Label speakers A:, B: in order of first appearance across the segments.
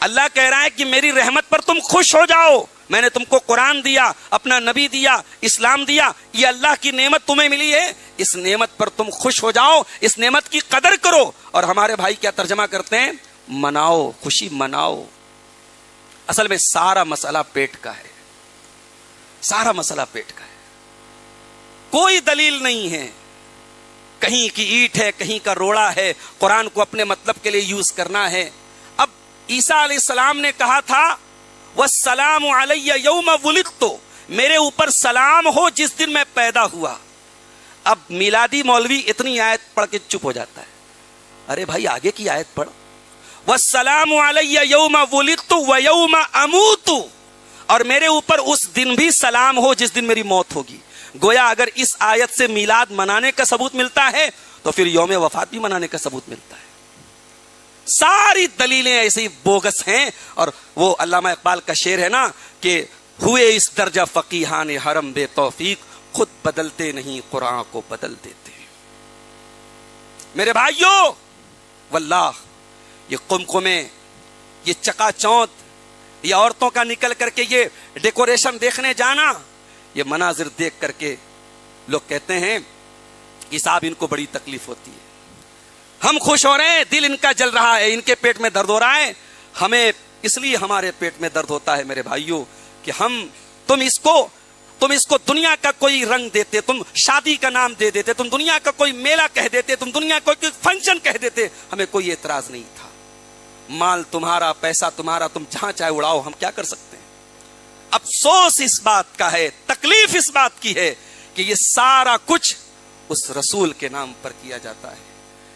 A: اللہ کہہ رہا ہے کہ میری رحمت پر تم خوش ہو جاؤ، میں نے تم کو قرآن دیا، اپنا نبی دیا، اسلام دیا، یہ اللہ کی نعمت تمہیں ملی ہے، اس نعمت پر تم خوش ہو جاؤ، اس نعمت کی قدر کرو۔ اور ہمارے بھائی کیا ترجمہ کرتے ہیں؟ مناؤ، خوشی مناؤ۔ اصل میں سارا مسئلہ پیٹ کا ہے، سارا مسئلہ پیٹ کا ہے، کوئی دلیل نہیں ہے، کہیں کی اینٹ ہے، کہیں کا روڑا ہے، قرآن کو اپنے مطلب کے لیے یوز کرنا ہے۔ اب عیسیٰ علیہ السلام نے کہا تھا وَالسَّلَامُ عَلَيَّ يَوْمَ وُلِدتُّ، میرے اوپر سلام ہو جس دن میں پیدا ہوا۔ اب میلادی مولوی اتنی آیت پڑھ کے چپ ہو جاتا ہے، ارے بھائی آگے کی آیت پڑھ، وَالسَّلَامُ عَلَيَّ يَوْمَ وُلِدتُّ وَيَوْمَ أَمُوتُ، اور میرے اوپر اس دن بھی سلام ہو جس دن میری موت ہوگی۔ گویا اگر اس آیت سے میلاد منانے کا ثبوت ملتا ہے تو پھر یوم وفات بھی منانے کا ثبوت ملتا ہے۔ ساری دلیلیں ایسی بوگس ہیں، اور وہ علامہ اقبال کا شعر ہے نا کہ ہوئے اس درجہ فقیہان حرم بے توفیق، خود بدلتے نہیں قرآن کو بدل دیتے۔ میرے بھائیوں، واللہ یہ قمقمے، یہ چکا چوند، یہ عورتوں کا نکل کر کے یہ ڈیکوریشن دیکھنے جانا، یہ مناظر دیکھ کر کے لوگ کہتے ہیں کہ صاحب ان کو بڑی تکلیف ہوتی ہے، ہم خوش ہو رہے ہیں، دل ان کا جل رہا ہے، ان کے پیٹ میں درد ہو رہا ہے، ہمیں اس لیے ہمارے پیٹ میں درد ہوتا ہے میرے بھائیوں کہ تم اس کو دنیا کا کوئی رنگ دیتے، تم شادی کا نام دے دیتے، تم دنیا کا کوئی میلہ کہہ دیتے، تم دنیا کا کوئی فنکشن کہہ دیتے، ہمیں کوئی اعتراض نہیں تھا۔ مال تمہارا، پیسہ تمہارا، تم جہاں چاہے اڑاؤ، ہم کیا کر سکتے ہیں؟ افسوس اس بات کا ہے، تکلیف اس بات کی ہے کہ یہ سارا کچھ اس رسول کے نام پر کیا جاتا ہے،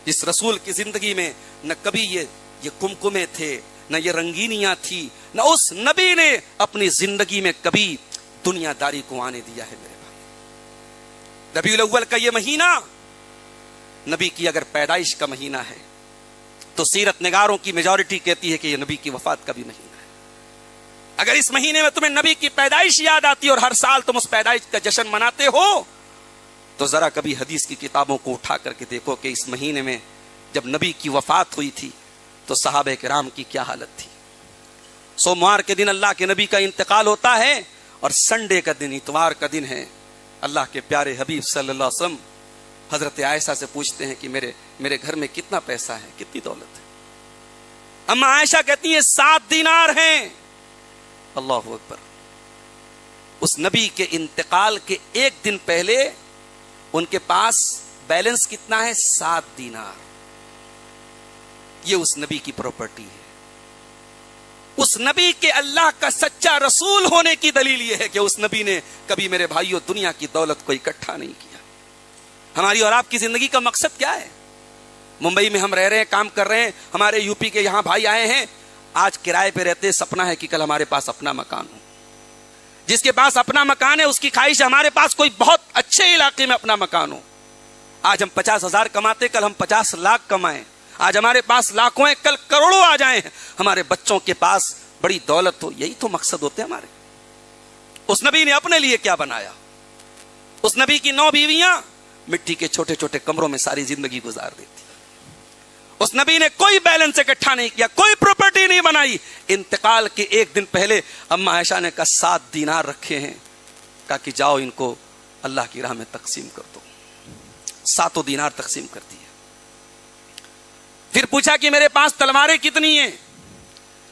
A: جس رسول کی زندگی میں نہ کبھی یہ کمکمے تھے، نہ یہ رنگینیاں تھی، نہ اس نبی نے اپنی زندگی میں کبھی دنیا داری کو آنے دیا ہے۔ میرے بھائی، ربیع الاول کا یہ مہینہ نبی کی اگر پیدائش کا مہینہ ہے تو سیرت نگاروں کی میجورٹی کہتی ہے کہ یہ نبی کی وفات کا بھی مہینہ ہے۔ اگر اس مہینے میں تمہیں نبی کی پیدائش یاد آتی اور ہر سال تم اس پیدائش کا جشن مناتے ہو تو ذرا کبھی حدیث کی کتابوں کو اٹھا کر کے دیکھو کہ اس مہینے میں جب نبی کی وفات ہوئی تھی تو صحابہ کرام کی کیا حالت تھی۔ سوموار کے دن اللہ کے نبی کا انتقال ہوتا ہے اور سنڈے کا دن، اتوار کا دن ہے، اللہ کے پیارے حبیب صلی اللہ علیہ وسلم حضرت عائشہ سے پوچھتے ہیں کہ میرے گھر میں کتنا پیسہ ہے، کتنی دولت ہے؟ اما عائشہ کہتی ہیں 7 دینار ہیں۔ اللہ اکبر! اس نبی کے انتقال کے ایک دن پہلے ان کے پاس بیلنس کتنا ہے؟ 7 دینار۔ یہ اس نبی کی پراپرٹی ہے۔ اس نبی کے اللہ کا سچا رسول ہونے کی دلیل یہ ہے کہ اس نبی نے کبھی میرے بھائیوں دنیا کی دولت کو اکٹھا نہیں کیا۔ ہماری اور آپ کی زندگی کا مقصد کیا ہے؟ ممبئی میں ہم رہ رہے ہیں، کام کر رہے ہیں، ہمارے یوپی کے یہاں بھائی آئے ہیں، آج کرائے پہ رہتے، سپنا ہے کہ کل ہمارے پاس اپنا مکان ہو۔ جس کے پاس اپنا مکان ہے اس کی خواہش ہے ہمارے پاس کوئی بہت اچھے علاقے میں اپنا مکان ہو۔ آج ہم 50,000 کماتے، کل ہم 50 لاکھ کمائیں۔ آج ہمارے پاس لاکھوں ہیں، کل کروڑوں آ جائیں، ہمارے بچوں کے پاس بڑی دولت ہو۔ یہی تو مقصد ہوتے ہیں ہمارے۔ اس نبی نے اپنے لیے کیا بنایا؟ اس نبی کی 9 بیویاں مٹی کے چھوٹے چھوٹے کمروں میں ساری زندگی گزار دیتی۔ اس نبی نے کوئی بیلنس اکٹھا نہیں کیا، کوئی پراپرٹی نہیں بنائی۔ انتقال کے ایک دن پہلے اما عائشہ نے کہا 7 دینار رکھے ہیں، کہا کہ جاؤ ان کو اللہ کی راہ میں تقسیم کر دو۔ 7 دینار تقسیم کر دیے۔ پھر پوچھا کہ میرے پاس تلواریں کتنی ہیں،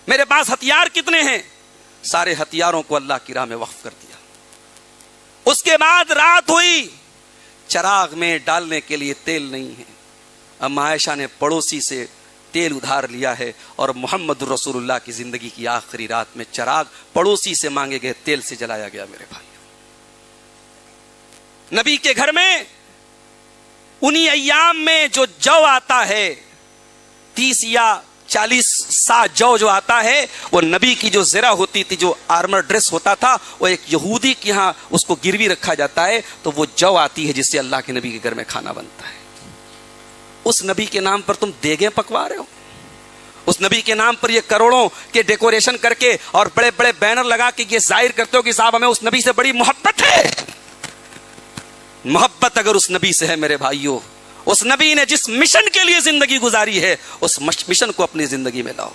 A: میرے پاس ہتھیار کتنے ہیں؟ سارے ہتھیاروں کو اللہ کی راہ میں وقف کر دیا۔ اس کے بعد رات ہوئی، چراغ میں ڈالنے کے لیے تیل نہیں ہے۔ اما عائشہ نے پڑوسی سے تیل ادھار لیا ہے اور محمد رسول اللہ کی زندگی کی آخری رات میں چراغ پڑوسی سے مانگے گئے تیل سے جلایا گیا۔ میرے بھائی، نبی کے گھر میں انہی ایام میں جو آتا ہے 30 یا 40 سا جو آتا ہے، وہ نبی کی جو زرہ ہوتی تھی، جو آرمر ڈریس ہوتا تھا، وہ ایک یہودی کے ہاں اس کو گروی رکھا جاتا ہے، تو وہ جو آتی ہے جس سے اللہ کے نبی کے گھر میں کھانا بنتا ہے۔ اس نبی کے نام پر تم دیگیں پکوا رہے ہو، اس نبی کے نام پر یہ کروڑوں کے ڈیکوریشن کر کے اور بڑے بڑے بینر لگا کے یہ ظاہر کرتے ہو کہ صاحب ہمیں اس نبی سے بڑی محبت ہے۔ محبت اگر اس نبی سے ہے میرے بھائیوں، اس نبی نے جس مشن کے لیے زندگی گزاری ہے اس مشن کو اپنی زندگی میں لاؤ۔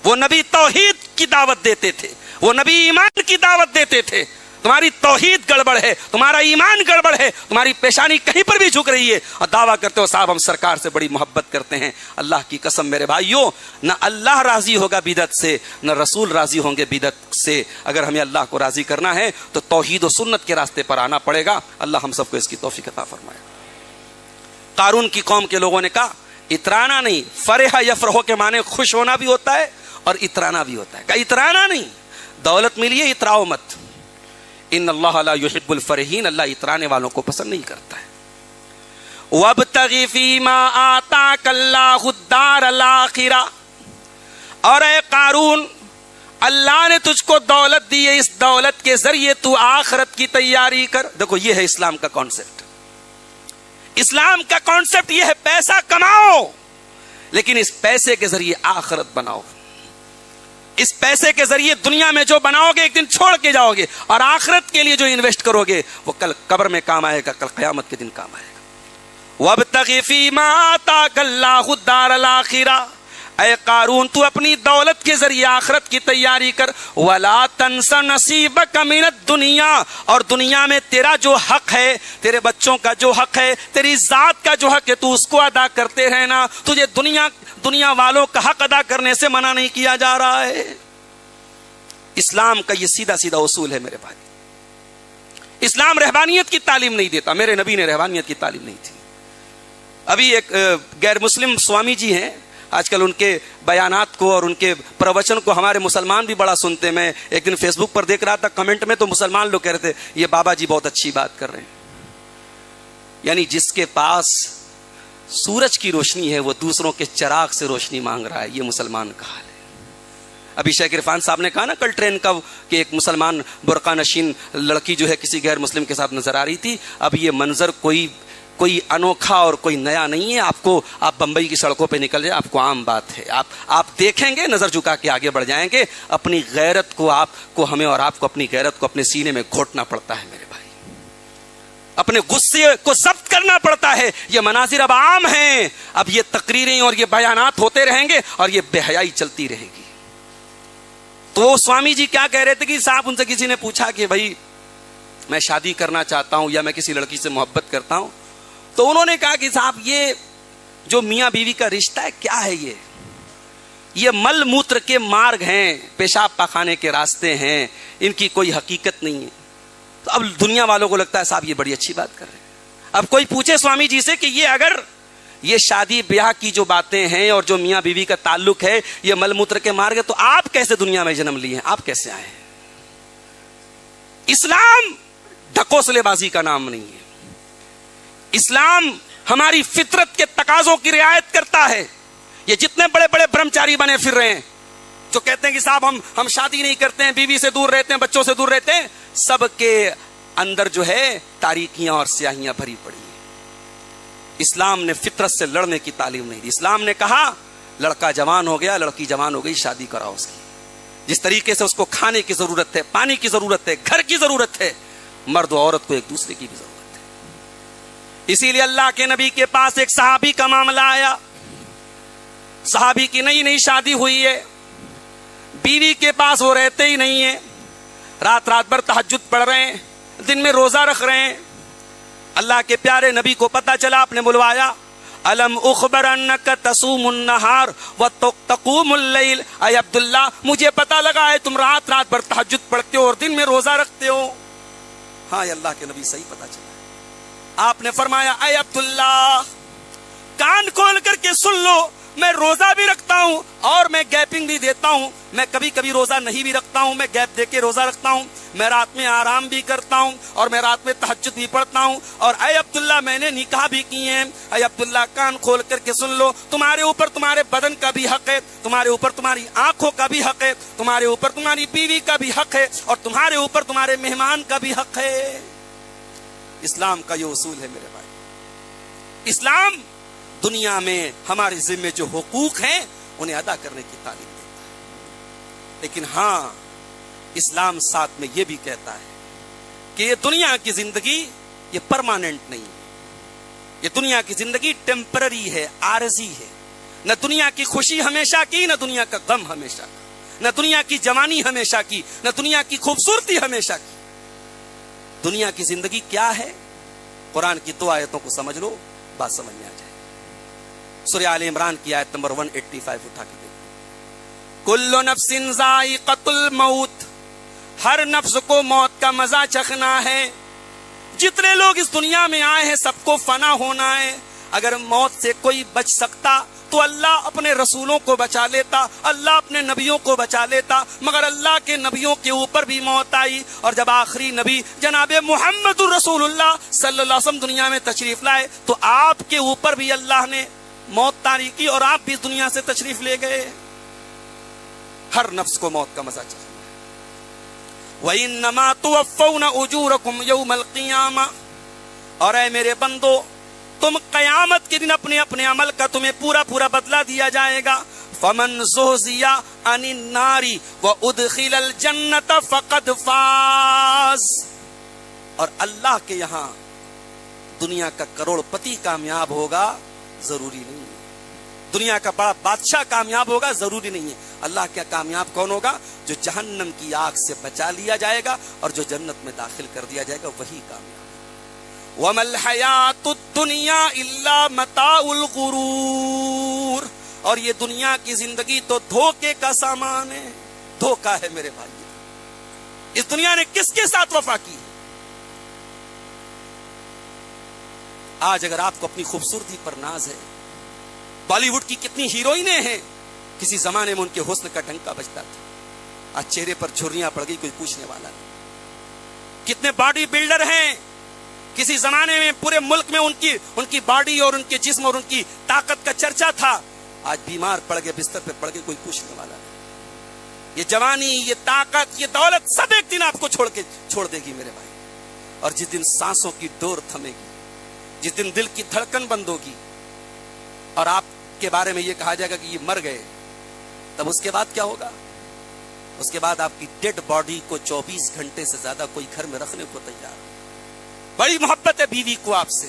A: وہ نبی توحید کی دعوت دیتے تھے, وہ نبی ایمان کی دعوت دیتے تھے. تمہاری توحید گڑبڑ ہے, تمہارا ایمان گڑبڑ ہے, تمہاری پیشانی کہیں پر بھی جھک رہی ہے اور دعویٰ کرتے ہو صاحب ہم سرکار سے بڑی محبت کرتے ہیں. اللہ کی قسم میرے بھائیوں, نہ اللہ راضی ہوگا بدعت سے, نہ رسول راضی ہوں گے بدعت سے. اگر ہمیں اللہ کو راضی کرنا ہے تو توحید و سنت کے راستے پر آنا پڑے گا. اللہ ہم سب کو اس کی توفیق عطا فرمائے. قارون کی قوم کے لوگوں نے کہا اترانا نہیں, فرح یفرح کے معنی خوش ہونا بھی ہوتا ہے اور اترانا بھی ہوتا ہے. کہا اترانا نہیں, دولت ملی ہے اتراؤ مت. ان اللہ لا یحب الفرحین, اللہ اترانے والوں کو پسند نہیں کرتا ہے. وابتغ فیما آتاک اللہ الدار الآخرہ, اور اے قارون اللہ نے تجھ کو دولت دی ہے, اس دولت کے ذریعے تو آخرت کی تیاری کر. دیکھو یہ ہے اسلام کا کانسیپٹ. اسلام کا کانسیپٹ یہ ہے پیسہ کماؤ لیکن اس پیسے کے ذریعے آخرت بناؤ. اس پیسے کے ذریعے دنیا میں جو بناؤ گے ایک دن چھوڑ کے جاؤ گے, اور آخرت کے لیے جو انویسٹ کرو گے وہ کل قبر میں کام آئے گا, کل قیامت کے دن کام آئے گا. وابتغ فیما آتاک اللہ الدار الآخرہ, اے قارون تو اپنی دولت کے ذریعے آخرت کی تیاری کر. ولا تنس نصیبک من الدنیا, اور دنیا میں تیرا جو حق ہے, تیرے بچوں کا جو حق ہے, تیری ذات کا جو حق ہے, تو اس کو ادا کرتے رہنا. تجھے دنیا والوں کا حق ادا کرنے سے منع نہیں کیا جا رہا ہے. اسلام کا یہ سیدھا سیدھا اصول ہے میرے بھائی. اسلام رہبانیت کی تعلیم نہیں دیتا, میرے نبی نے رہبانیت کی تعلیم نہیں تھی. ابھی ایک غیر مسلم سوامی جی ہیں, آج کل ان کے بیانات کو اور ان کے پروچن کو ہمارے مسلمان بھی بڑا سنتے. میں ایک دن فیس بک پر دیکھ رہا تھا, کمنٹ میں تو مسلمان لوگ کہہ رہے تھے یہ بابا جی بہت اچھی بات کر رہے ہیں. یعنی جس کے پاس سورج کی روشنی ہے وہ دوسروں کے چراغ سے روشنی مانگ رہا ہے, یہ مسلمان کا حال ہے. ابھی شیخ عرفان صاحب نے کہا نا کل ٹرین کا کہ ایک مسلمان برقع نشین لڑکی جو ہے کسی غیر مسلم کے ساتھ نظر آ رہی تھی. اب یہ منظر کوئی انوکھا اور کوئی نیا نہیں ہے. آپ بمبئی کی سڑکوں پہ نکل جائیں, آپ کو عام بات ہے. آپ دیکھیں گے, نظر جھکا کے آگے بڑھ جائیں گے. اپنی غیرت کو ہمیں اور آپ کو اپنی غیرت کو اپنے سینے میں گھوٹنا پڑتا ہے میرے بھائی. اپنے غصے کو ضبط کرنا پڑتا ہے. یہ مناظر اب عام ہیں, اب یہ تقریریں اور یہ بیانات ہوتے رہیں گے اور یہ بے حیائی چلتی رہے گی. تو سوامی جی کیا کہہ رہے تھے کہ صاحب ان سے کسی نے پوچھا کہ بھائی میں شادی کرنا چاہتا ہوں یا میں کسی لڑکی سے محبت کرتا ہوں, تو انہوں نے کہا کہ صاحب یہ جو میاں بیوی کا رشتہ ہے کیا ہے, یہ مل موتر کے مارگ ہیں, پیشاب پاخانے کے راستے ہیں, ان کی کوئی حقیقت نہیں ہے. تو اب دنیا والوں کو لگتا ہے صاحب یہ بڑی اچھی بات کر رہے ہیں. اب کوئی پوچھے سوامی جی سے کہ یہ اگر یہ شادی بیاہ کی جو باتیں ہیں اور جو میاں بیوی کا تعلق ہے یہ مل موتر کے مارگ ہے, تو آپ کیسے دنیا میں جنم لیے ہیں, آپ کیسے آئے ہیں؟ اسلام ڈھکوسلے بازی کا نام نہیں ہے. اسلام ہماری فطرت کے تقاضوں کی رعایت کرتا ہے. یہ جتنے بڑے بڑے برہمچاری بنے پھر رہے ہیں جو کہتے ہیں کہ صاحب ہم شادی نہیں کرتے ہیں, بیوی سے دور رہتے ہیں, بچوں سے دور رہتے ہیں, سب کے اندر جو ہے تاریکیاں اور سیاہیاں بھری پڑی ہیں. اسلام نے فطرت سے لڑنے کی تعلیم نہیں دی. اسلام نے کہا لڑکا جوان ہو گیا, لڑکی جوان ہو گئی, شادی کراؤ اس کی. جس طریقے سے اس کو کھانے کی ضرورت ہے, پانی کی ضرورت ہے, گھر کی ضرورت ہے, مرد و عورت کو ایک دوسرے کی بھی ضرورت ہے. اسی لیے اللہ کے نبی کے پاس ایک صحابی کا معاملہ آیا. صحابی کی نئی نئی شادی ہوئی ہے, بیوی کے پاس وہ رہتے ہی نہیں ہیں, رات بھر تہجد پڑھ رہے ہیں, دن میں روزہ رکھ رہے ہیں. اللہ کے پیارے نبی کو پتا چلا, آپ نے بلوایا. الم اخبر انک تصوم النہار وتقوم اللیل, اے عبداللہ مجھے پتا لگا ہے تم رات بھر تہجد پڑھتے ہو اور دن میں روزہ رکھتے ہو. ہاں اللہ کے نبی صحیح پتا چلا. آپ نے فرمایا اے عبداللہ کان کھول کر کے سن لو, میں روزہ بھی رکھتا ہوں اور میں گیپنگ بھی دیتا ہوں. میں کبھی کبھی روزہ نہیں بھی رکھتا ہوں, میں گیپ دے کے روزہ رکھتا ہوں. میں رات میں آرام بھی کرتا ہوں اور میں رات میں تہجد بھی پڑھتا ہوں. اور اے عبداللہ میں نے نکاح بھی کیے ہیں. اے عبداللہ کان کھول کر کے سن لو, تمہارے اوپر تمہارے بدن کا بھی حق ہے, تمہارے اوپر تمہاری آنکھوں کا بھی حق ہے, تمہارے اوپر تمہاری بیوی کا بھی حق ہے, اور تمہارے اوپر تمہارے مہمان کا بھی حق ہے. اسلام کا یہ اصول ہے میرے بھائی. اسلام دنیا میں ہمارے ذمے جو حقوق ہیں انہیں ادا کرنے کی تعلیم دیتا ہے. لیکن ہاں اسلام ساتھ میں یہ بھی کہتا ہے کہ یہ دنیا کی زندگی یہ پرماننٹ نہیں ہے. یہ دنیا کی زندگی ٹیمپرری ہے, عارضی ہے. نہ دنیا کی خوشی ہمیشہ کی، نہ دنیا کا غم ہمیشہ کا، نہ دنیا کی جوانی ہمیشہ کی، نہ دنیا کی خوبصورتی ہمیشہ کی۔ دنیا کی زندگی کیا ہے؟ قرآن کی 2 آیتوں کو سمجھ لو، بات سمجھ میں آ جائے۔ سورہ آل عمران کی آیت نمبر 185 اٹھا کے دیکھو۔ کل نفس ذائقۃ الموت، ہر نفس کو موت کا مزہ چکھنا ہے۔ جتنے لوگ اس دنیا میں آئے ہیں سب کو فنا ہونا ہے۔ اگر موت سے کوئی بچ سکتا تو اللہ اپنے رسولوں کو بچا لیتا، اللہ اپنے نبیوں کو بچا لیتا، مگر اللہ کے نبیوں کے اوپر بھی موت آئی۔ اور جب آخری نبی جناب محمد الرسول اللہ صلی اللہ علیہ وسلم دنیا میں تشریف لائے تو آپ کے اوپر بھی اللہ نے موت طاری کی اور آپ بھی اس دنیا سے تشریف لے گئے۔ ہر نفس کو موت کا مزہ چاہیے۔ وَإِنَّمَا تُوَفَّوْنَ أُجُورَكُمْ يَوْمَ الْقِيَامَةِ، اور اے میرے بندو تم قیامت کے دن اپنے اپنے عمل کا تمہیں پورا پورا بدلہ دیا جائے گا۔ فَمَنْ زُحْزِحَ عَنِ النَّارِ وَأُدْخِلَ الْجَنَّةَ فَقَدْ فَازَ۔ اور اللہ کے یہاں دنیا کا کروڑ پتی کامیاب ہوگا ضروری نہیں ہے، دنیا کا بڑا بادشاہ کامیاب ہوگا ضروری نہیں ہے۔ اللہ کیا کامیاب کون ہوگا؟ جو جہنم کی آگ سے بچا لیا جائے گا اور جو جنت میں داخل کر دیا جائے گا، وہی کامیاب۔ وَمَا الْحَيَاةُ الدُّنْيَا إِلَّا مَتَاعُ الْغُرُورِ، اور یہ دنیا کی زندگی تو دھوکے کا سامان ہے، دھوکا ہے میرے بھائی۔ اس دنیا نے کس کے ساتھ وفا کی ہے؟ آج اگر آپ کو اپنی خوبصورتی پر ناز ہے، بالی ووڈ کی کتنی ہیروئنیں ہیں، کسی زمانے میں ان کے حسن کا ڈنکا بجتا تھا، آج چہرے پر جھریاں پڑ گئی، کوئی پوچھنے والا نہیں۔ کتنے باڈی بلڈر ہیں، کسی زمانے میں پورے ملک میں ان کی باڈی اور ان کے جسم اور ان کی طاقت کا چرچا تھا، آج بیمار پڑ گئے، بستر پہ پڑ گئے، کوئی پوچھنے والا نہیں۔ یہ جوانی، یہ طاقت، یہ دولت سب ایک دن آپ کو چھوڑ دے گی میرے بھائی۔ اور جس دن سانسوں کی ڈور تھمے گی، جس دن دل کی دھڑکن بند ہوگی اور آپ کے بارے میں یہ کہا جائے گا کہ یہ مر گئے، تب اس کے بعد کیا ہوگا؟ اس کے بعد آپ کی ڈیڈ باڈی کو 24 گھنٹے سے زیادہ کوئی گھر میں رکھنے کو تیار ہے۔ بڑی محبت ہے بیوی کو آپ سے،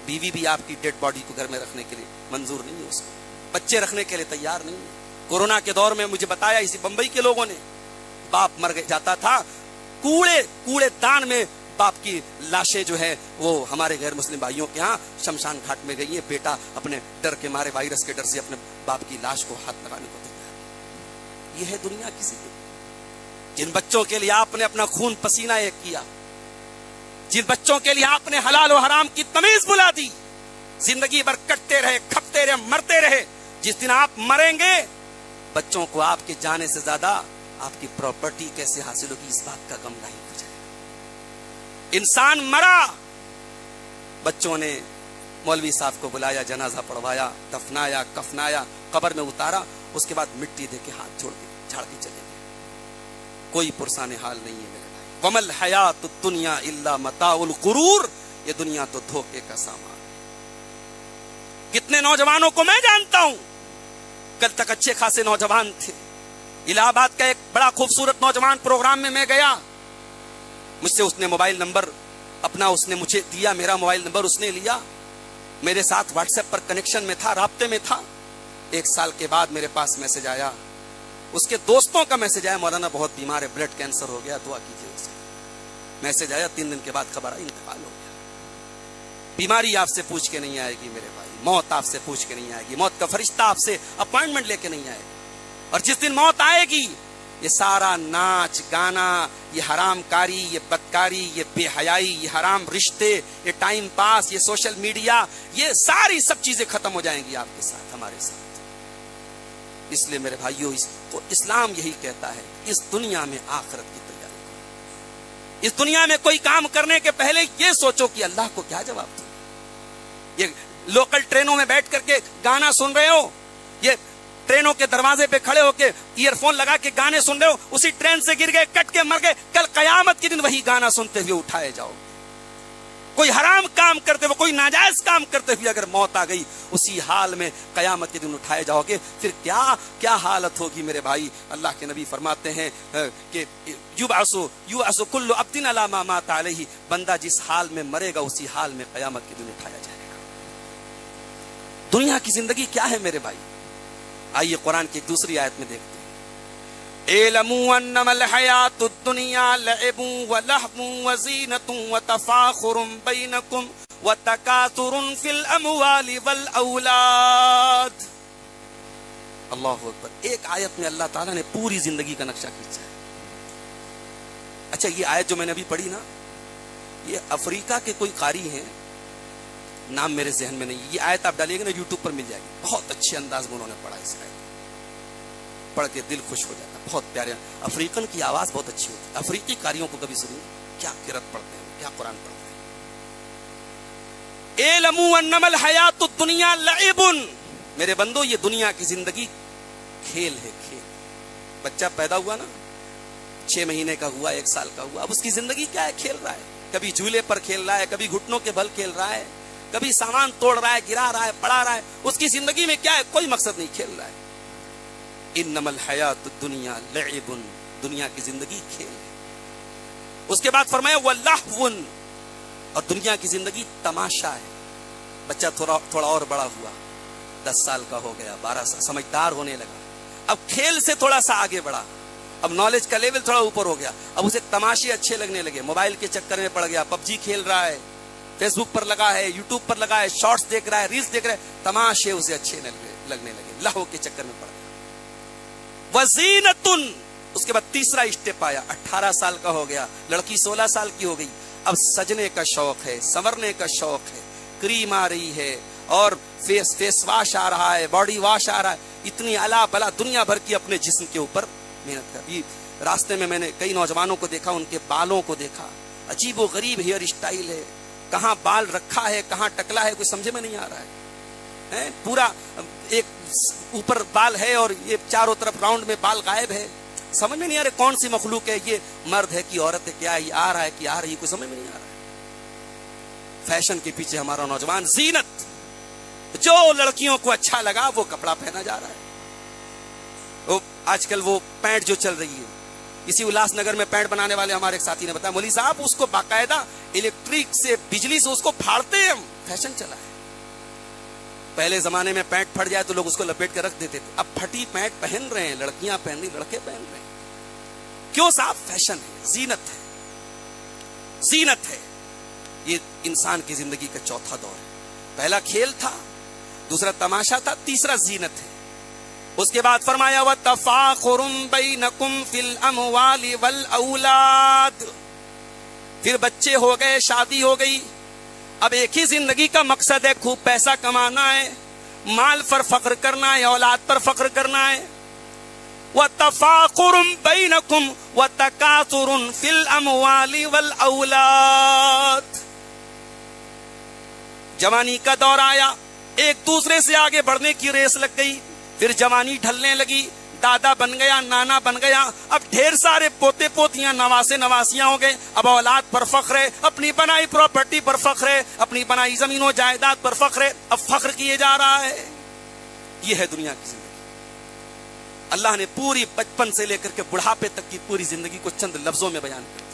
A: بیوی بھی آپ کی ڈیڈ باڈی کو گھر میں رکھنے کے لیے منظور نہیں ہے، اس کو بچے رکھنے کے لیے تیار نہیں ہے۔ کورونا کے دور میں مجھے بتایا اسی بمبئی کے لوگوں نے، باپ مر جاتا تھا، کوڑے دان میں باپ کی لاشیں جو ہے وہ ہمارے غیر مسلم بھائیوں کے ہاں شمشان گھاٹ میں گئی ہے، بیٹا اپنے ڈر کے مارے، وائرس کے ڈر سے اپنے باپ کی لاش کو ہاتھ لگانے کو تیار۔ یہ ہے دنیا کی زندگی۔ جن بچوں کے لیے آپ نے اپنا خون پسینہ ایک کیا، جن بچوں کے لیے آپ نے حلال و حرام کی تمیز بلا دی، زندگی بھر کٹتے رہے، کھپتے رہے، مرتے رہے، جس دن آپ مریں گے بچوں کو آپ کے جانے سے زیادہ آپ کی پراپرٹی کیسے حاصل ہوگی اس بات کا غم لاحق ہو جائے گا۔ انسان مرا، بچوں نے مولوی صاحب کو بلایا، جنازہ پڑھوایا، دفنایا، کفنایا، قبر میں اتارا، اس کے بعد مٹی دے کے ہاتھ جھاڑ کے چلے گئے۔ کوئی پرسان حال نہیں ہے میرے بھائی۔ وَمَا الْحَيَاةُ الدُّنْيَا إِلَّا مَتَاعُ الْغُرُورِ، یہ دنیا تو دھوکے کا سامان۔ کتنے نوجوانوں کو میں جانتا ہوں، کل تک اچھے خاصے نوجوان تھے، الہ آباد کا ایک بڑا خوبصورت نوجوان پروگرام میں گیا، مجھ سے اس نے موبائل نمبر اپنا اس نے مجھے دیا، میرا موبائل نمبر اس نے لیا، میرے ساتھ واٹس ایپ پر کنیکشن میں تھا، رابطے میں تھا۔ 1 سال کے بعد میرے پاس میسج آیا، اس کے دوستوں کا میسج آیا، مولانا بہت بیمار ہے، بلڈ کینسر ہو گیا، دعا کیجیے اسے۔ میسج آیا، 3 دن کے بعد خبر آئی انتقال ہو گیا۔ بیماری آپ سے پوچھ کے نہیں آئے گی میرے بھائی، موت آپ سے پوچھ کے نہیں آئے گی، موت کا فرشتہ آپ سے اپوائنٹمنٹ لے کے نہیں آئے گا۔ اور جس دن موت آئے گی، یہ سارا ناچ گانا، یہ حرام کاری، یہ بدکاری، یہ بے حیائی، یہ حرام رشتے، یہ ٹائم پاس، یہ سوشل میڈیا، یہ ساری سب چیزیں ختم ہو جائیں گی آپ کے ساتھ، ہمارے ساتھ۔ اس لیے میرے بھائیوں، اسلام یہی کہتا ہے، اس دنیا میں آخرت کی تیاری کرو۔ اس دنیا میں کوئی کام کرنے کے پہلے یہ سوچو کہ اللہ کو کیا جواب دو۔ یہ لوکل ٹرینوں میں بیٹھ کر کے گانا سن رہے ہو، یہ ٹرینوں کے دروازے پہ کھڑے ہو کے ایئر فون لگا کے گانے سن رہے ہو، اسی ٹرین سے گر گئے، کٹ کے مر گئے، کل قیامت کے دن وہی گانا سنتے ہوئے اٹھائے جاؤ۔ کوئی حرام کام کرتے ہوئے، کوئی ناجائز کام کرتے ہوئے اگر موت آ گئی، اسی حال میں قیامت کے دن اٹھائے جاؤ گے، پھر کیا حالت ہوگی میرے بھائی۔ اللہ کے نبی فرماتے ہیں کہ یبعث کل عبد علی ما مات علیہ، بندہ جس حال میں مرے گا اسی حال میں قیامت کے دن اٹھایا جائے گا۔ دنیا کی زندگی کیا ہے میرے بھائی؟ آئیے قرآن کی ایک دوسری آیت میں دیکھتے ہیں، اعلموا انما الحیات الدنیا لعب ولہو وزینۃ وتفاخر بینکم وتکاثر فی الاموال والاولاد۔ اللہ اکبر، ایک آیت میں اللہ تعالیٰ نے پوری زندگی کا نقشہ کھینچا ہے۔ اچھا، یہ آیت جو میں نے ابھی پڑھی نا، یہ افریقہ کے کوئی قاری ہیں، نام میرے ذہن میں نہیں، یہ آیت آپ ڈالیے گا نا یوٹیوب پر مل جائے گی، بہت اچھے انداز میں انہوں نے پڑھا اس آیت، پڑھ کے دل خوش ہو جاتا، بہت پیارے۔ افریقن کی آواز بہت اچھی ہوتی ہے، افریقی قاریوں کو کبھی سنیے کیا قرات پڑھتے ہیں، کیا قرآن پڑھتے ہیں۔ اعلموا انما الحیات الدنیا لعب، میرے بندو یہ دنیا کی زندگی کھیل ہے، کھیل۔ بچہ پیدا ہوا نا، 6 مہینے کا ہوا، 1 سال کا ہوا، اب اس کی زندگی کیا ہے؟ کھیل رہا ہے، کبھی جھولے پر کھیل رہا ہے، کبھی گھٹنوں کے بل کھیل رہا ہے، کبھی سامان توڑ رہا ہے، گرا رہا ہے، پڑا رہا ہے، اس کی زندگی میں کیا ہے؟ کوئی مقصد نہیں، کھیل رہا ہے۔ انما الحیات الدنیا لعب، دنیا کی زندگی کھیل ہے۔ اس کے بعد فرمایا ولہو، اور دنیا کی زندگی تماشا ہے۔ بچہ تھوڑا اور بڑا ہوا، 10 سال کا ہو گیا، 12 سال، سمجھدار ہونے لگا، اب کھیل سے تھوڑا سا آگے بڑھا، اب نالج کا لیول تھوڑا اوپر ہو گیا، اب اسے تماشے اچھے لگنے لگے، موبائل کے چکر میں پڑ گیا، پب جی کھیل رہا ہے، فیس بک پر لگا ہے، یوٹیوب پر لگا ہے، شارٹس دیکھ رہا ہے، ریلز دیکھ رہا ہے، تماشے اسے اچھے لگنے لگے، لہو کے چکر میں پڑ گیا۔ وزینۃ، اس کے بعد تیسرا اسٹیپ آیا، 18 سال کا ہو گیا، لڑکی 16 سال کی ہو گئی، اب سجنے کا شوق ہے، سنورنے کا شوق ہے، کریم آ رہی ہے اور فیس واش آ رہا ہے، باڈی واش آ رہا ہے، اتنی الا بلا دنیا بھر کی اپنے جسم کے اوپر محنت کر رہی۔ راستے میں نے کئی نوجوانوں کو دیکھا، ان کے بالوں کو دیکھا، عجیب و غریب ہیئر اسٹائل ہے، کہاں بال رکھا ہے، کہاں ٹکلا ہے، کوئی سمجھے میں نہیں آ رہا ہے، پورا ایک اوپر بال ہے اور یہ چاروں طرف راؤنڈ میں بال غائب ہے، سمجھ میں نہیں آ رہا کون سی مخلوق ہے یہ، مرد ہے کہ عورت ہے، کیا یہ آ رہا ہے کہ آ رہی ہے، کوئی سمجھ میں نہیں آ رہا ہے۔ فیشن کے پیچھے ہمارا نوجوان، زینت، جو لڑکیوں کو اچھا لگا وہ کپڑا پہنا جا رہا ہے۔ آج کل وہ پینٹ جو چل رہی ہے، اسی الاس نگر میں پینٹ بنانے والے ہمارے ایک ساتھی نے بتایا، مولوی صاحب اس کو باقاعدہ الیکٹرک سے، بجلی سے اس کو پھاڑتے ہیں، فیشن چلا ہے۔ پہلے زمانے میں پینٹ پھٹ جائے تو لوگ اس کو لپیٹ کے رکھ دیتے تھے، اب پھٹی پینٹ پہن رہے ہیں، لڑکیاں پہن رہی، لڑکے پہن رہے ہیں۔ کیوں صاحب؟ فیشن ہے، زینت ہے، زینت ہے۔ یہ انسان کی زندگی کا چوتھا دور ہے، پہلا کھیل تھا، دوسرا تماشا تھا، تیسرا زینت ہے۔ اس کے بعد فرمایا وَتَفَاخُرٌ بَيْنَكُمْ فِي الْأَمْوَالِ وَالْأَوْلَادِ، پھر بچے ہو گئے، شادی ہو گئی، اب ایک ہی زندگی کا مقصد ہے، خوب پیسہ کمانا ہے، مال پر فخر کرنا ہے، اولاد پر فخر کرنا ہے۔ وَتَفَاخُرٌ بَيْنَكُمْ وَتَكَاثُرٌ فِي الْأَمْوَالِ وَالْأَوْلَادِ، جوانی کا دور آیا، ایک دوسرے سے آگے بڑھنے کی ریس لگ گئی، پھر جوانی ڈھلنے لگی، دادا بن گیا، نانا بن گیا، اب ڈھیر سارے پوتے پوتیاں، نواسے نواسیاں ہو گئے، اب اولاد پر فخر ہے، اپنی بنائی پراپرٹی پر فخر ہے، اپنی بنائی زمین و جائیداد پر فخر ہے، اب فخر کیے جا رہا ہے۔ یہ ہے دنیا کی زندگی۔ اللہ نے پوری بچپن سے لے کر کے بڑھاپے تک کی پوری زندگی کو چند لفظوں میں بیان کر دیا۔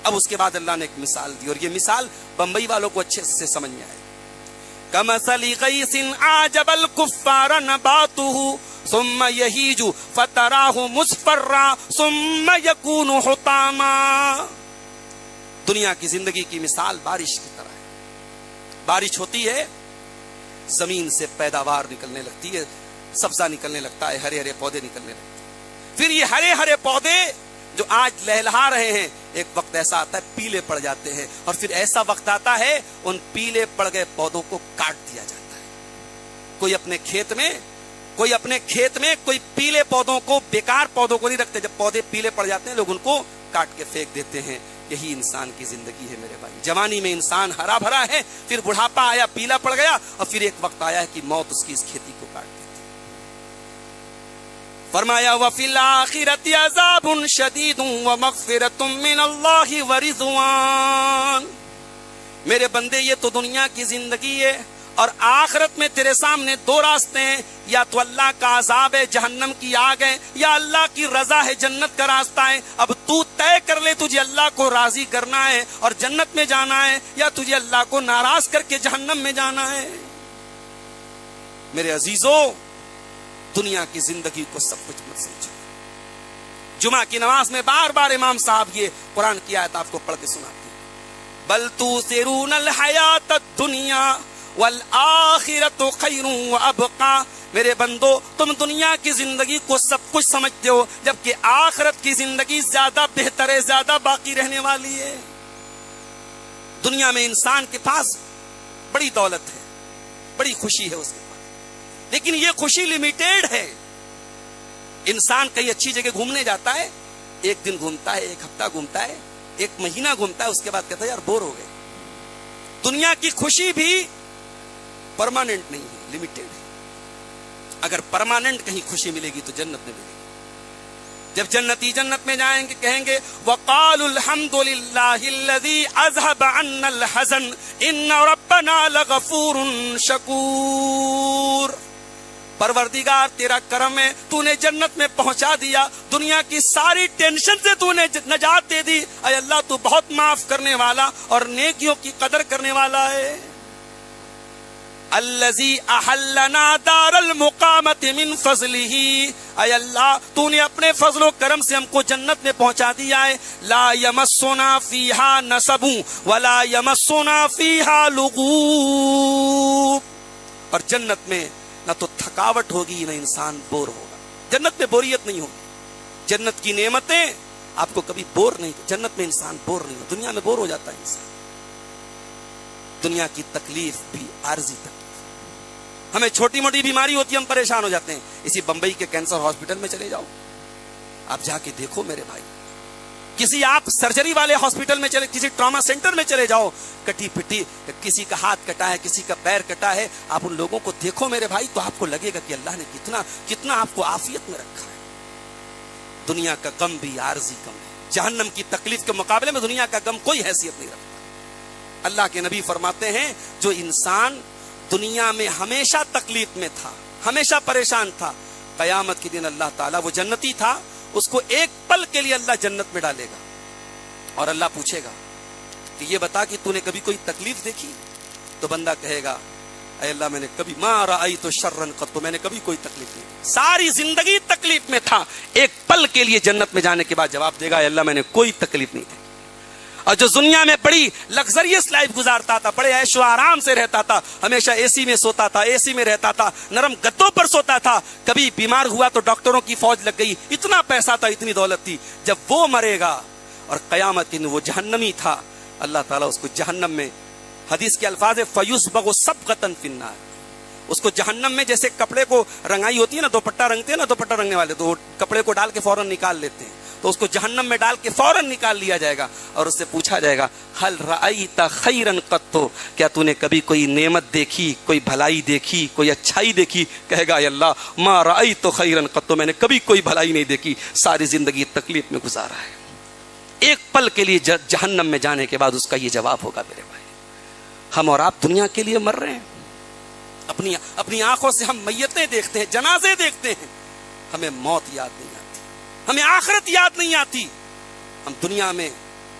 A: اب اس کے بعد اللہ نے ایک مثال دی، اور یہ مثال بمبئی والوں کو اچھے سے سمجھ میں آئے۔ كَمَثَلِ غَيْثٍ أَعْجَبَ الْكُفَّارَ نَبَاتُهُ ثُمَّ يَهِيجُ فَتَرَاهُ مُصْفَرًّا ثُمَّ يَكُونُ حُطَامًا، دنیا کی زندگی کی مثال بارش کی طرح ہے۔ بارش ہوتی ہے، زمین سے پیداوار نکلنے لگتی ہے، سبزہ نکلنے لگتا ہے، ہرے ہرے پودے نکلنے لگتے ہیں، پھر یہ ہرے ہرے پودے جو آج لہلہا رہے ہیں، ایک وقت ایسا آتا ہے پیلے پڑ جاتے ہیں، اور پھر ایسا وقت آتا ہے ان پیلے پڑ گئے پودوں کو کاٹ دیا جاتا ہے۔ کوئی اپنے کھیت میں کوئی پیلے پودوں کو، بیکار پودوں کو نہیں رکھتے، جب پودے پیلے پڑ جاتے ہیں لوگ ان کو کاٹ کے پھینک دیتے ہیں۔ یہی انسان کی زندگی ہے میرے بھائی۔ جوانی میں انسان ہرا بھرا ہے، پھر بڑھاپا آیا، پیلا پڑ گیا، اور پھر ایک وقت آیا ہے کہ موت اس کی اس کھیتی کو کاٹ دیتی۔ فرمایا وَفِي الْآخِرَةِ عَذَابٌ شَدِيدٌ وَمَغْفِرَةٌ مِّنَ اللَّهِ وَرِضْوَانٌ، میرے بندے یہ تو دنیا کی زندگی ہے، اور آخرت میں تیرے سامنے دو راستے ہیں، یا تو اللہ کا عذاب ہے، جہنم کی آگ ہے، یا اللہ کی رضا ہے، جنت کا راستہ ہے۔ اب تو طے کر لے، تجھے اللہ کو راضی کرنا ہے اور جنت میں جانا ہے، یا تجھے اللہ کو ناراض کر کے جہنم میں جانا ہے۔ میرے عزیزوں، دنیا کی زندگی کو سب کچھ مت سمجھو. جمعہ کی نماز میں بار بار امام صاحب یہ قرآن کی آیت آپ کو پڑھ کے سناتے ہیں. بل تؤثرون الحیات الدنیا والآخرۃ خیر وابقی. میرے بندو، تم دنیا کی زندگی کو سب کچھ سمجھتے ہو، جبکہ آخرت کی زندگی زیادہ بہتر ہے، زیادہ باقی رہنے والی ہے. دنیا میں انسان کے پاس بڑی دولت ہے، بڑی خوشی ہے اس کے پاس، لیکن یہ خوشی لمیٹیڈ ہے. انسان کئی اچھی جگہ گھومنے جاتا ہے، ایک دن گھومتا ہے، ایک ہفتہ گھومتا ہے، ایک مہینہ گھومتا ہے، اس کے بعد کہتا ہے یار بور ہو گئے. دنیا کی خوشی بھی پرماننٹ نہیں ہے، لمیٹیڈ ہے. اگر پرماننٹ کہیں خوشی ملے گی تو جنت میں ملے گی. جب جنتی جنت میں جائیں گے کہیں گے وقالوا الحمد للہ الذی اذهب عنا الحزن ان ربنا لغفور شکور. پروردگار تیرا کرم ہے، تو نے جنت میں پہنچا دیا، دنیا کی ساری ٹینشن سے تو نے نجات دے دی. اے اللہ تو بہت معاف کرنے والا اور نیکیوں کی قدر کرنے والا ہے. الذی احلنا دار المقامت من فضلہ. اے اللہ تو نے اپنے فضل و کرم سے ہم کو جنت میں پہنچا دیا ہے. لا یمسنا فیہا نصب ولا یمسنا فیہا لغوب. اور جنت میں نہ تو تھکاوٹ ہوگی نہ انسان بور ہوگا. جنت میں بوریت نہیں ہوگی. جنت کی نعمتیں آپ کو کبھی بور نہیں. جنت میں انسان بور نہیں ہوگا. دنیا میں بور ہو جاتا ہے انسان. دنیا کی تکلیف بھی عارضی تکلیف. ہمیں چھوٹی موٹی بیماری ہوتی ہے ہم پریشان ہو جاتے ہیں. اسی بمبئی کے کینسر ہاسپٹل میں چلے جاؤ، آپ جا کے دیکھو میرے بھائی. کسی آپ سرجری والے ہاسپٹل میں چلے، کسی ٹراما سینٹر میں چلے جاؤ، کٹی پٹی کسی کا ہاتھ کٹا ہے، کسی کا پیر کٹا ہے، آپ ان لوگوں کو دیکھو میرے بھائی تو آپ کو لگے گا کہ اللہ نے کتنا آپ کو عافیت میں رکھا ہے. دنیا کا غم بھی عارضی غم ہے. جہنم کی تکلیف کے مقابلے میں دنیا کا غم کوئی حیثیت نہیں رکھتا. اللہ کے نبی فرماتے ہیں جو انسان دنیا میں ہمیشہ تکلیف میں تھا، ہمیشہ پریشان تھا، قیامت کے دن اللہ تعالیٰ، وہ جنتی تھا، اس کو ایک پل کے لیے اللہ جنت میں ڈالے گا اور اللہ پوچھے گا کہ یہ بتا کہ تو نے کبھی کوئی تکلیف دیکھی؟ تو بندہ کہے گا اے اللہ میں نے کبھی ما رأیت شرا قط، میں نے کبھی کوئی تکلیف نہیں دی، ساری زندگی تکلیف میں تھا، ایک پل کے لیے جنت میں جانے کے بعد جواب دے گا اے اللہ میں نے کوئی تکلیف نہیں دی. اور جو دنیا میں بڑی لگزریس لائف گزارتا تھا، بڑے عیش و آرام سے رہتا تھا، ہمیشہ اے سی میں سوتا تھا، اے سی میں رہتا تھا، نرم گدوں پر سوتا تھا، کبھی بیمار ہوا تو ڈاکٹروں کی فوج لگ گئی، اتنا پیسہ تھا، اتنی دولت تھی، جب وہ مرے گا اور قیامت دن وہ جہنمی تھا، اللہ تعالیٰ اس کو جہنم میں، حدیث کے الفاظ ہے فَيُسْبَغُ سَبْغَةً فِي النَّارِ، اس کو جہنم میں جیسے کپڑے کو رنگائی ہوتی ہے نا، دوپٹہ رنگتے ہیں نا، دوپٹہ رنگنے والے تو وہ کپڑے کو ڈال کے فوراً نکال لیتے ہیں، تو اس کو جہنم میں ڈال کے فوراً نکال لیا جائے گا اور اس سے پوچھا جائے گا ہل رأیت خیرا قط، کیا تو نے کبھی کوئی نعمت دیکھی، کوئی بھلائی دیکھی، کوئی اچھائی دیکھی؟ کہے گا اے اللہ ما رأیت خیرا قط، میں نے کبھی کوئی بھلائی نہیں دیکھی، ساری زندگی تکلیف میں گزارا ہے. ایک پل کے لیے جہنم میں جانے کے بعد اس کا یہ جواب ہوگا میرے بھائی. ہم اور آپ دنیا کے لیے مر رہے ہیں، اپنی آنکھوں سے ہم میتیں دیکھتے ہیں، جنازے دیکھتے ہیں، ہمیں موت یاد نہیں آتی، ہمیں آخرت یاد نہیں آتی. ہم دنیا میں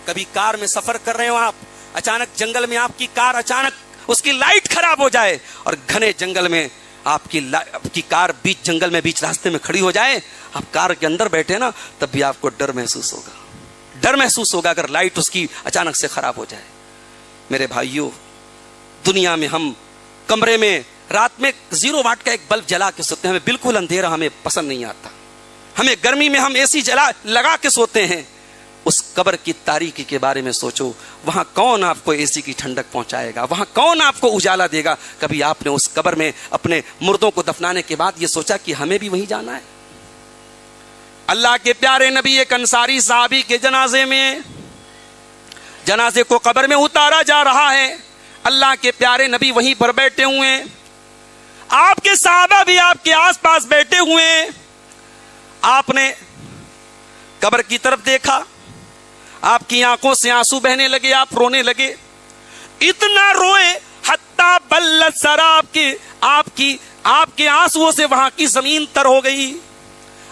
A: کبھی کار میں سفر کر رہے ہو، آپ اچانک جنگل میں آپ کی کار اچانک اس کی لائٹ خراب ہو جائے اور گھنے جنگل میں آپ کی کار بیچ جنگل میں بیچ راستے میں کھڑی ہو جائے، آپ کار کے اندر بیٹھے نا تب بھی آپ کو ڈر محسوس ہوگا، ڈر محسوس ہوگا اگر لائٹ اس کی اچانک سے خراب ہو جائے. میرے بھائیوں، دنیا میں ہم کمرے میں رات میں 0 واٹ کا ایک بلب جلا کے سوتے ہیں، ہمیں بالکل اندھیرا ہمیں پسند نہیں آتا، ہمیں گرمی میں ہم اے سی لگا کے سوتے ہیں. اس قبر کی تاریکی کے بارے میں سوچو، وہاں کون آپ کو اے سی کی ٹھنڈک پہنچائے گا، وہاں کون آپ کو اجالا دے گا؟ کبھی آپ نے اس قبر میں اپنے مردوں کو دفنانے کے بعد یہ سوچا کہ ہمیں بھی وہیں جانا ہے؟ اللہ کے پیارے نبی ایک انصاری صحابی کے جنازے کو قبر میں اتارا جا رہا ہے، اللہ کے پیارے نبی وہیں پر بیٹھے ہوئے ہیں، آپ کے صحابہ بھی آپ کے آس پاس بیٹھے ہوئے ہیں. آپ نے قبر کی طرف دیکھا، آپ کی آنکھوں سے آنسو بہنے لگے، آپ رونے لگے، اتنا روئے حتی بلت سراب کی آپ کے آنسوؤں سے وہاں کی زمین تر ہو گئی.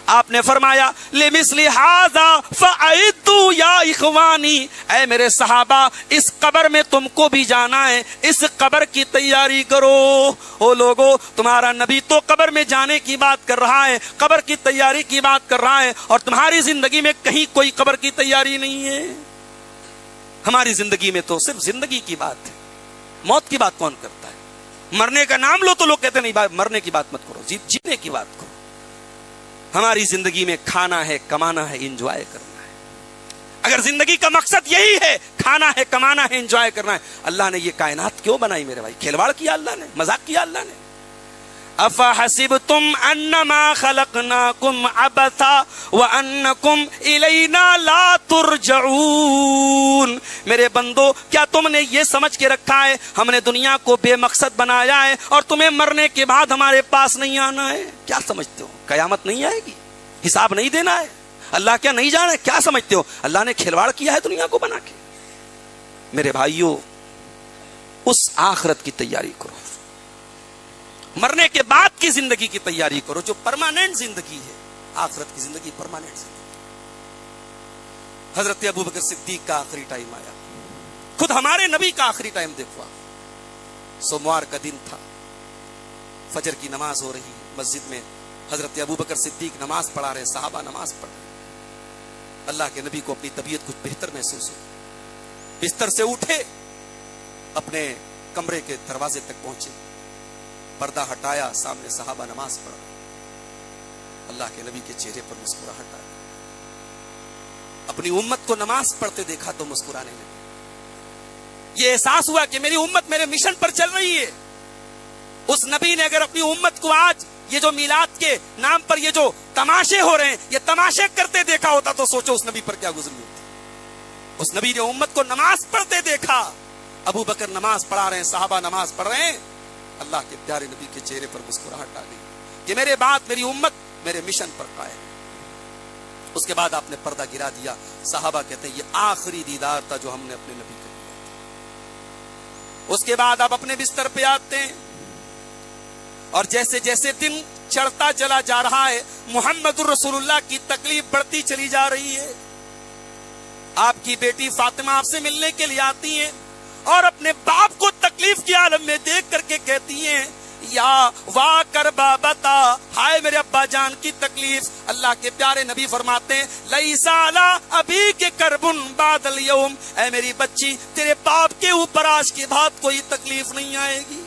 A: آپ نے فرمایا لمثل ھذا فاعدوا یا اخوانی، اے میرے صحابہ اس قبر میں تم کو بھی جانا ہے، اس قبر کی تیاری کرو۔ او لوگو، تمہارا نبی تو قبر میں جانے کی بات کر رہا ہے، قبر کی تیاری کی بات کر رہا ہے، اور تمہاری زندگی میں کہیں کوئی قبر کی تیاری نہیں ہے۔ ہماری زندگی میں تو صرف زندگی کی بات ہے، موت کی بات کون کرتا ہے؟ مرنے کا نام لو تو لوگ کہتے ہیں نہیں، مرنے کی بات مت کرو، جینے کی بات کرو۔ ہماری زندگی میں کھانا ہے، کمانا ہے، انجوائے کرنا ہے۔ اگر زندگی کا مقصد یہی ہے، کھانا ہے، کمانا ہے، انجوائے کرنا ہے، اللہ نے یہ کائنات کیوں بنائی میرے بھائی؟ کھلواڑ کیا اللہ نے؟ مذاق کیا اللہ نے؟ افحسبتم انما خلقناکم عبثا وانکم الینا لا ترجعون، میرے بندو کیا تم نے یہ سمجھ کے رکھا ہے ہم نے دنیا کو بے مقصد بنایا ہے اور تمہیں مرنے کے بعد ہمارے پاس نہیں آنا ہے؟ کیا سمجھتے ہو قیامت نہیں آئے گی؟ حساب نہیں دینا ہے؟ اللہ کیا نہیں جانا ہے؟ کیا سمجھتے ہو اللہ نے کھلواڑ کیا ہے دنیا کو بنا کے؟ میرے بھائیوں، اس آخرت کی تیاری کرو، مرنے کے بعد کی زندگی کی تیاری کرو جو پرماننٹ زندگی ہے۔ آخرت کی زندگی پرماننٹ زندگی۔ حضرت ابوبکر صدیق کا آخری ٹائم آیا، خود ہمارے نبی کا آخری ٹائم دیکھو آپ۔ سوموار کا دن تھا، فجر کی نماز ہو رہی، مسجد میں حضرت ابوبکر صدیق نماز پڑھا رہے، صحابہ نماز پڑھ رہے۔ اللہ کے نبی کو اپنی طبیعت کچھ بہتر محسوس ہوئی، بستر سے اٹھے، اپنے کمرے کے دروازے تک پہنچے، پردہ ہٹایا، سامنے صحابہ نماز پڑھ رہے۔ اللہ کے نبی کے چہرے پر مسکراہٹ آئی، اپنی امت کو نماز پڑھتے دیکھا تو مسکرانے لگے۔ یہ احساس ہوا کہ میری امت میرے مشن پر چل رہی ہے۔ اس نبی نے اگر اپنی امت کو آج یہ جو میلاد کے نام پر یہ جو تماشے ہو رہے ہیں، یہ تماشے کرتے دیکھا ہوتا تو سوچو اس نبی پر کیا گزری ہوتی۔ اس نبی نے امت کو نماز پڑھتے دیکھا، ابو بکر نماز پڑھا رہے ہیں، صحابہ نماز پڑھ رہے ہیں، اللہ کے پیارے نبی کے چہرے پر مسکراہٹ آ گئی کہ میرے بعد میری امت میرے مشن پر قائم ہے۔ اس کے بعد آپ نے پردہ گرا دیا۔ صحابہ کہتے ہیں یہ آخری دیدار تھا جو ہم نے اپنے نبی کو دیا۔ اس کے بعد آپ اپنے بستر پہ آتے ہیں، اور جیسے جیسے دن چڑھتا چلا جا رہا ہے، محمد الرسول اللہ کی تکلیف بڑھتی چلی جا رہی ہے۔ آپ کی بیٹی فاطمہ آپ سے ملنے کے لیے آتی ہیں اور اپنے باپ کو تکلیف کی عالم میں دیکھ کر کے کہتی ہیں یا وا کربا بتا، ہائے میرے ابا جان کی تکلیف۔ اللہ کے پیارے نبی فرماتے ہیں لیسا علی ابی کے کربن بعد اليوم، اے میری بچی تیرے باپ کے اوپر آج کے بعد کوئی تکلیف نہیں آئے گی۔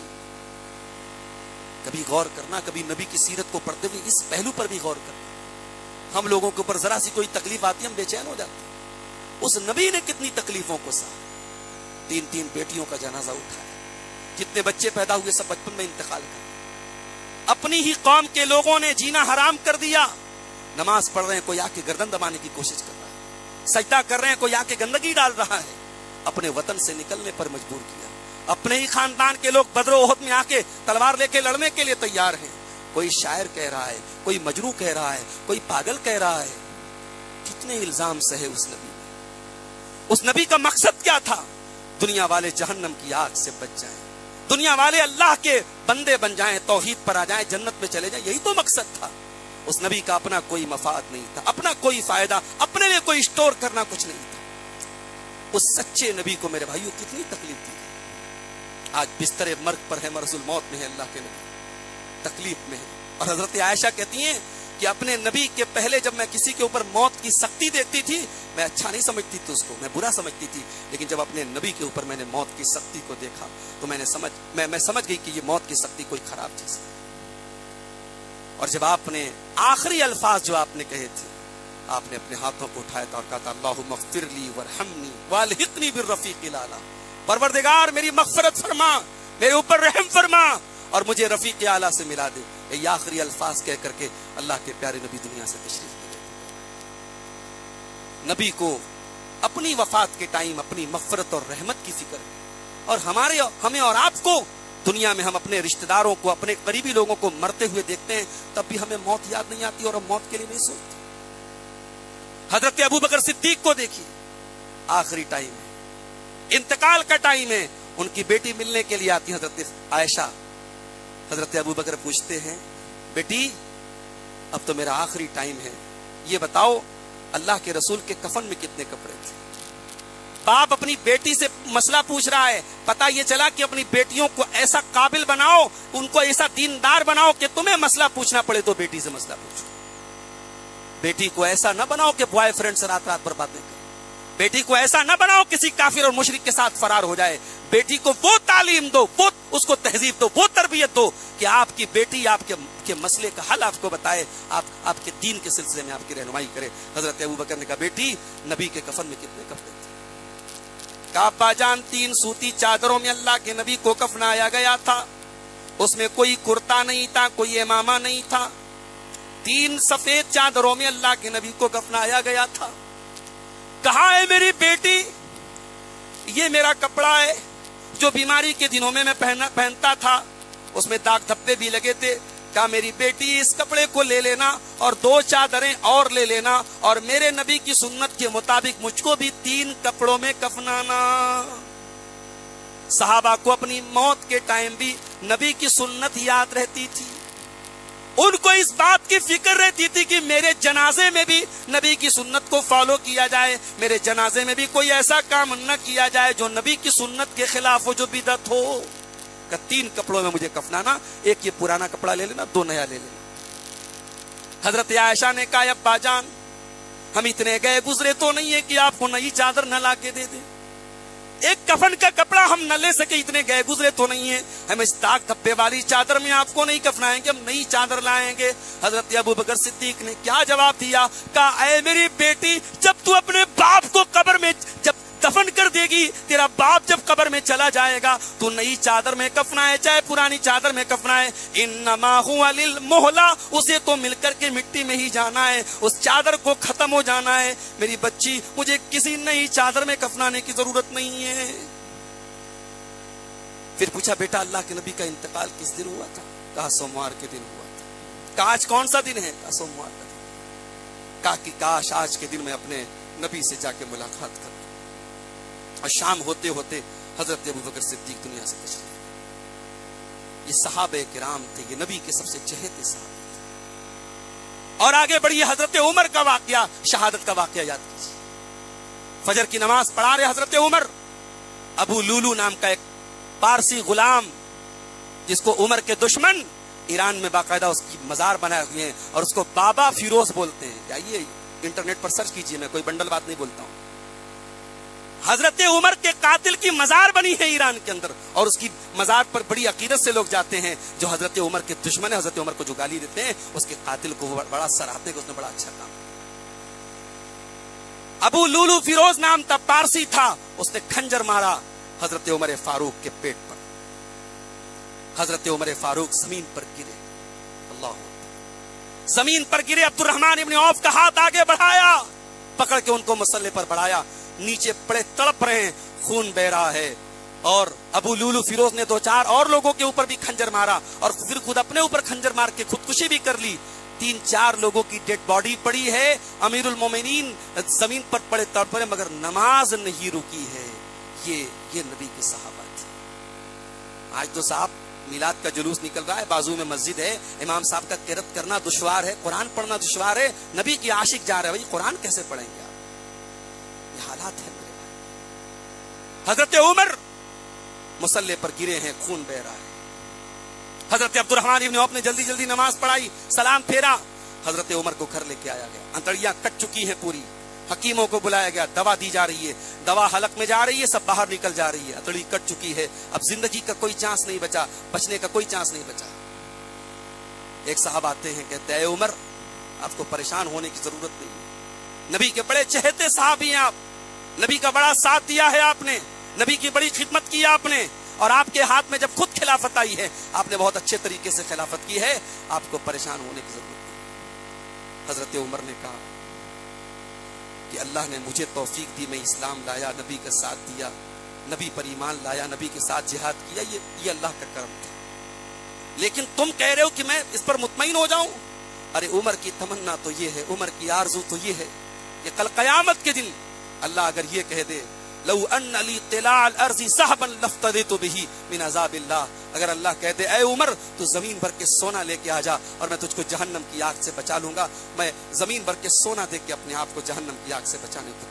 A: کبھی غور کرنا، کبھی نبی کی سیرت کو پڑھتے ہوئے اس پہلو پر بھی غور کرنا۔ ہم لوگوں کے اوپر ذرا سی کوئی تکلیف آتی ہے ہم بے چین ہو جاتے ہیں۔ اس نبی نے کتنی تکلیفوں کو سہا، 3 بیٹیوں کا جنازہ اٹھایا، جتنے بچے پیدا ہوئے سب بچپن میں انتقال کر، اپنی ہی قوم کے لوگوں نے جینا حرام کر دیا۔ نماز پڑھ رہے ہیں، کوئی آ کے گردن دبانے کی کوشش کر رہا ہے، سجدہ کر رہے ہیں، کوئی آ کے گندگی ڈال رہا ہے، اپنے وطن سے نکلنے پر مجبور کیا۔ اپنے ہی خاندان کے لوگ بدر و احد میں آ کے تلوار لے کے لڑنے کے لیے تیار ہیں۔ کوئی شاعر کہہ رہا ہے، کوئی مجنوں کہہ رہا ہے، کوئی پاگل کہہ رہا ہے۔ کتنے الزام سہے اس نبی نے۔ اس نبی کا مقصد کیا تھا؟ دنیا والے جہنم کی آگ سے بچ جائیں، دنیا والے اللہ کے بندے بن جائیں، توحید پر آ جائیں، جنت میں چلے جائیں، یہی تو مقصد تھا۔ اس نبی کا اپنا کوئی مفاد نہیں تھا، اپنا کوئی فائدہ، اپنے لیے کوئی اسٹور کرنا کچھ نہیں تھا۔ اس سچے نبی کو میرے بھائیوں کتنی تکلیف دی۔ آج بستر مرگ پر ہے، مرض الموت میں ہے، اللہ کے نبی تکلیف میں ہے۔ اور حضرت عائشہ کہتی ہیں کہ اپنے نبی کے پہلے جب میں کسی کے اوپر موت کی سختی دیکھتی تھی میں اچھا نہیں سمجھتی تھی، اس کو میں برا سمجھتی تھی، لیکن جب اپنے نبی کے اوپر میں نے موت کی سختی کو دیکھا تو میں سمجھ گئی کہ یہ موت کی سختی کوئی خراب چیز ہے۔ اور جب آپ نے آخری الفاظ جو آپ نے کہے تھے، آپ نے اپنے ہاتھوں کو اٹھایا تھا اور کہا تھا اللہم اغفر لی وارحمنی والحقنی بالرفیق الاعلی، پروردگار میری مغفرت فرما، میرے اوپر رحم فرما اور مجھے رفیق اعلیٰ سے ملا دے۔ یہ آخری الفاظ کہہ کر کے اللہ کے پیارے نبی دنیا سے تشریف لے گئے۔ نبی کو اپنی وفات کے ٹائم اپنی مغفرت اور رحمت کی فکر ہے، اور ہمیں اور آپ کو دنیا میں ہم اپنے رشتہ داروں کو، اپنے قریبی لوگوں کو مرتے ہوئے دیکھتے ہیں، تب بھی ہمیں موت یاد نہیں آتی اور ہم موت کے لیے نہیں سوچتے۔ حضرت ابوبکر صدیق کو دیکھیے، آخری ٹائم ہے، انتقال کا ٹائم ہے، ان کی بیٹی ملنے کے لیے آتی حضرت عائشہ۔ حضرت ابوبکر پوچھتے ہیں بیٹی اب تو میرا آخری ٹائم ہے، یہ بتاؤ اللہ کے رسول کے کفن میں کتنے کپڑے تھے؟ باپ اپنی بیٹی سے مسئلہ پوچھ رہا ہے، پتہ یہ چلا کہ اپنی بیٹیوں کو ایسا قابل بناؤ، ان کو ایسا دیندار بناؤ کہ تمہیں مسئلہ پوچھنا پڑے تو بیٹی سے مسئلہ پوچھو. بیٹی کو ایسا نہ بناؤ کہ بوائے فرینڈ سے رات رات بھر باتیں کرے. بیٹی کو ایسا نہ بناؤ کسی کافر اور مشرک کے ساتھ فرار ہو جائے. بیٹی کو وہ تعلیم دو، وہ اس کو تہذیب دو، وہ تربیت دو کہ آپ کی بیٹی آپ کے مسئلے کا حل آپ کو بتائے، آپ کے دین کے سلسلے میں آپ کی رہنمائی کرے. حضرت ابوبکر نے کہا بیٹی نبی کے کفن میں کتنے کپڑے تھے؟ کہا ابا جان 3 سوتی چادروں میں اللہ کے نبی کو کفنایا گیا تھا. اس میں کوئی کرتا نہیں تھا، کوئی امامہ نہیں تھا. 3 سفید چادروں میں اللہ کے نبی کو کفنایا گیا تھا. کہاں ہے میری بیٹی؟ یہ میرا کپڑا ہے جو بیماری کے دنوں میں پہنتا تھا، اس میں داغ دھبے بھی لگے تھے. کہا میری بیٹی اس کپڑے کو لے لینا اور 2 چادریں اور لے لینا اور میرے نبی کی سنت کے مطابق مجھ کو بھی 3 کپڑوں میں کفنانا. صحابہ کو اپنی موت کے ٹائم بھی نبی کی سنت یاد رہتی تھی. ان کو اس بات کی فکر رہتی تھی کہ میرے جنازے میں بھی نبی کی سنت کو فالو کیا جائے، میرے جنازے میں بھی کوئی ایسا کام نہ کیا جائے جو نبی کی سنت کے خلاف ہو، جو بدعت ہو. کہ 3 کپڑوں میں مجھے کفنانا، ایک یہ پرانا کپڑا لے لینا، 2 نیا لے لینا. حضرت عائشہ نے کہا ابا جان ہم اتنے گئے گزرے تو نہیں ہے کہ آپ کو نئی چادر نہ لا کے دے دیں. ایک کفن کا کپڑا ہم نہ لے سکے، اتنے گئے گزرے تو نہیں ہے، ہم اس داغ دھبے والی چادر میں آپ کو نہیں کفنائیں گے، ہم نئی چادر لائیں گے. حضرت ابوبکر صدیق نے کیا جواب دیا؟ کہا اے میری بیٹی جب تو اپنے باپ کو قبر میں جب دفن کر دے گی، تیرا باپ جب قبر میں چلا جائے گا تو نئی چادر میں کفنائے چاہے پرانی چادر میں کفنائے، انما هو للمہلہ، اسے تو مل کر کے مٹی میں ہی جانا ہے، اس چادر کو ختم ہو جانا ہے. میری بچی مجھے کسی نئی چادر میں کفنانے کی ضرورت نہیں ہے. پھر پوچھا بیٹا اللہ کے نبی کا انتقال کس دن ہوا تھا؟ کہا سوموار کے دن ہوا تھا. کہا آج کون سا دن ہے؟ کہا سوموار کا دن. کہا کہ کاش آج کے دن میں اپنے نبی سے جا کے ملاقات کروں. اور شام ہوتے ہوتے حضرت ابوبکر صدیق دنیا سے تشریف لے. یہ صحابہ کرام تھے، یہ نبی کے سب سے چہیتے صحابہ تھے. اور آگے بڑھیے حضرت عمر کا واقعہ، شہادت کا واقعہ یاد کیجیے. فجر کی نماز پڑھا رہے حضرت عمر، ابو لولو نام کا ایک پارسی غلام جس کو عمر کے دشمن ایران میں باقاعدہ اس کی مزار بنائے ہوئے ہیں اور اس کو بابا فیروز بولتے ہیں. جائیے انٹرنیٹ پر سرچ کیجیے، میں کوئی بنڈل بات نہیں بولتا ہوں. حضرت عمر کے قاتل کی مزار بنی ہے ایران کے اندر اور اس کی مزار پر بڑی عقیدت سے لوگ جاتے ہیں. جو حضرت عمر کے دشمن ہیں، حضرت عمر کو جو گالی دیتے ہیں، اس کے قاتل کو بڑا سراہتے ہیں کہ اس نے بڑا اچھا کام کیا. ابو لولو فیروز نام تھا، پارسی تھا. اس نے کھنجر مارا حضرت عمر فاروق کے پیٹ پر. حضرت عمر فاروق زمین پر گرے. اللہ زمین پر گرے. عبد الرحمن ابن عوف کا ہاتھ آگے بڑھایا، پکڑ کے ان کو مسلح پر بڑھایا. نیچے پڑے تڑپ رہے ہیں، خون بہ رہا ہے. اور ابو لولو فیروز نے 2-4 اور لوگوں کے اوپر بھی کھنجر مارا اور پھر خود اپنے اوپر کھنجر مار کے خودکشی بھی کر لی. 3-4 لوگوں کی ڈیڈ باڈی پڑی ہے. امیر المومنین زمین پر پڑے تڑپ رہے مگر نماز نہیں رکی ہے. یہ نبی کے صحابہ تھے. آج تو صاحب میلاد کا جلوس نکل رہا ہے، بازو میں مسجد ہے، امام صاحب کا قرات کرنا دشوار ہے، قرآن پڑھنا دشوار ہے، نبی کی عاشق جا رہے ہیں، قرآن کیسے پڑھیں گے آپ؟ یہ حالات ہے میرے بھائی. حضرت عمر مصلی پر گرے ہیں، خون بہ رہا ہے. حضرت عبد الرحمن ابن عوف نے جلدی جلدی نماز پڑھائی، سلام پھیرا. حضرت عمر کو گھر لے کے آیا گیا. انتڑیاں کٹ چکی ہیں پوری. حکیموں کو بلایا گیا، دوا دی جا رہی ہے، دوا حلق میں جا رہی ہے، سب باہر نکل جا رہی ہے. انتڑی کٹ چکی ہے، اب زندگی کا کوئی چانس نہیں بچا، بچنے کا کوئی چانس نہیں بچا. ایک صاحب آتے ہیں، کہتے ہیں عمر آپ کو پریشان ہونے کی ضرورت نہیں ہے، نبی کے بڑے چہتے صحابی ہیں آپ، نبی کا بڑا ساتھ دیا ہے آپ نے، نبی کی بڑی خدمت کی آپ نے، اور آپ کے ہاتھ میں جب خود خلافت آئی ہے آپ نے بہت اچھے طریقے سے خلافت کی ہے، آپ کو پریشان ہونے کی ضرورت نہیں. حضرت عمر نے کہا کہ اللہ نے مجھے توفیق دی، میں اسلام لایا، نبی کا ساتھ دیا، نبی پر ایمان لایا، نبی کے ساتھ جہاد کیا، یہ اللہ کا کرم تھا. لیکن تم کہہ رہے ہو کہ میں اس پر مطمئن ہو جاؤں. ارے عمر کی تمنا تو یہ ہے، عمر کی آرزو تو یہ ہے کہ کل قیامت کے دن اللہ اگر یہ کہہ دے لو ان لی طلاع الارض ذهبا لافتدیت به من عذاب اللہ. اگر اللہ کہتے اے عمر تو زمین بھر کے سونا لے کے آ جا اور میں تجھ کو جہنم کی آگ سے بچا لوں گا, میں زمین بھر کے سونا دے کے اپنے آپ کو جہنم کی آگ سے بچانے کو